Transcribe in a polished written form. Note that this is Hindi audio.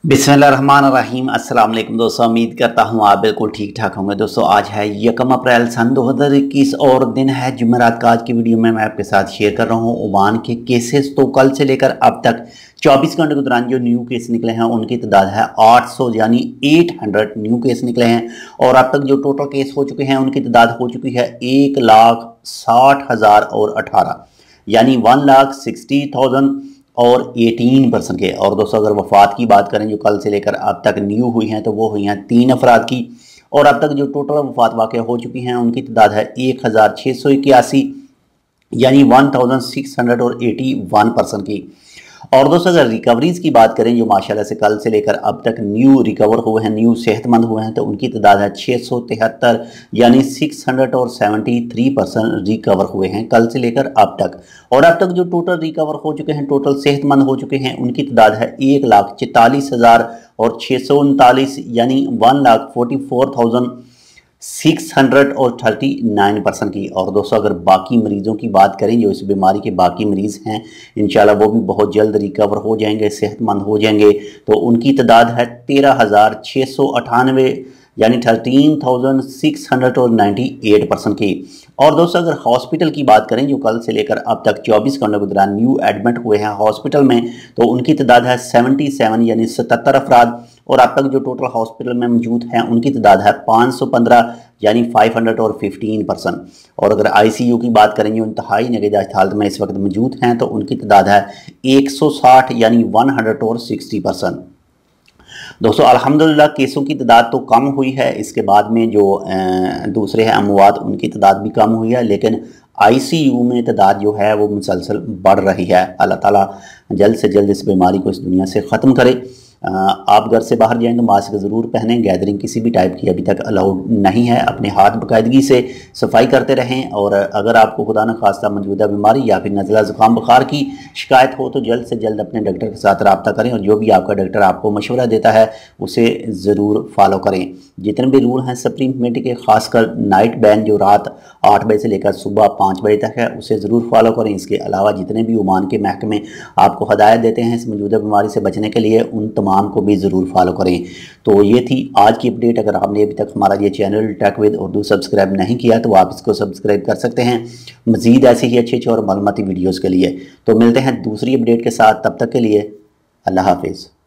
बिस्मिल्लाहिर्रहमानिर्रहीम। अस्सलाम वालेकुम दोस्तों, उम्मीद करता हूँ आप बिल्कुल ठीक ठाक होंगे। दोस्तों आज है 1 अप्रैल सन 2021 और दिन है जुमेरात का। आज की वीडियो में मैं आपके साथ शेयर कर रहा हूँ ओमान के केसेस। तो कल से लेकर अब तक 24 घंटे के दौरान जो न्यू केस निकले हैं उनकी तादाद है 800 यानी 800 न्यू केस निकले हैं। और अब तक जो टोटल केस हो चुके हैं उनकी तादाद हो चुकी है 1,60,018 यानी 1,60,000 और 18% के। और दोस्तों अगर वफ़ात की बात करें जो कल से लेकर अब तक न्यू हुई हैं तो वो हुई हैं 3 अफराद की। और अब तक जो टोटल वफ़ात वाक़या हो चुकी हैं उनकी तादाद है 1,681 यानी 1,681% की। और दोस्तों अगर रिकवरीज़ की बात करें जो माशाल्लाह से कल से लेकर अब तक न्यू रिकवर हुए हैं, न्यू सेहतमंद हुए हैं, तो उनकी तादाद है 673 यानी 673% रिकवर हुए हैं कल से लेकर अब तक। और अब तक जो टोटल रिकवर हो चुके हैं, टोटल सेहतमंद हो चुके हैं, उनकी तादाद है 1,44,039 यानी 1,44,639% की। और दोस्तों अगर बाकी मरीज़ों की बात करें जो इस बीमारी के बाकी मरीज़ हैं, इंशाल्लाह वो भी बहुत जल्द रिकवर हो जाएंगे, सेहतमंद हो जाएंगे। तो उनकी तादाद है 13,698 यानी 13,698% की। और दोस्तों अगर हॉस्पिटल की बात करें जो कल से लेकर अब तक 24 घंटों के दौरान न्यू एडमिट हुए हैं हॉस्पिटल में, तो उनकी तादाद है 77 यानी 77 अफराद। और अब तक जो टोटल हॉस्पिटल में मौजूद हैं उनकी तादाद है 515 यानी 515%। और अगर ICU की बात करें जो इंतहाई नगहदाश्त हालत में इस वक्त मौजूद हैं तो उनकी तादाद है 160 यानी 160%। दोस्तों अल्हम्दुलिल्लाह केसों की तादाद तो कम हुई है, इसके बाद में जो दूसरे हैं अमवात उनकी तादाद भी कम हुई है, लेकिन ICU में तादाद जो है वो मुसलसल बढ़ रही है। अल्लाह ताला जल्द से जल्द इस बीमारी को इस दुनिया से ख़त्म करे। आप घर से बाहर जाएं तो मास्क ज़रूर पहनें। गैदरिंग किसी भी टाइप की अभी तक अलाउड नहीं है। अपने हाथ बाकायदगी से सफाई करते रहें। और अगर आपको खुदा न खास्ता मौजूदा बीमारी या फिर नज़ला ज़ुकाम बुखार की शिकायत हो तो जल्द से जल्द अपने डॉक्टर के साथ रब्ता करें और जो भी आपका डॉक्टर आपको मशवरा देता है उसे ज़रूर फॉलो करें। जितने भी रूल हैं सुप्रीम कमेटी के, खासकर नाइट बैन जो रात 8 बजे से लेकर सुबह 5 बजे तक है, उसे ज़रूर फॉलो करें। इसके अलावा जितने भी ओमान के महकमे आपको हदायत देते हैं इस मौजूदा बीमारी से बचने के लिए, उन तमाम को भी ज़रूर फॉलो करें। तो ये थी आज की अपडेट। अगर आपने अभी तक हमारा ये channel tech with Urdu subscribe नहीं किया तो आप इसको सब्सक्राइब कर सकते हैं मज़ीद ऐसे ही अच्छे और मालूमाती वीडियोज़ के लिए। तो मिलते हैं दूसरी अपडेट के साथ, तब तक के लिए अल्लाह हाफिज़।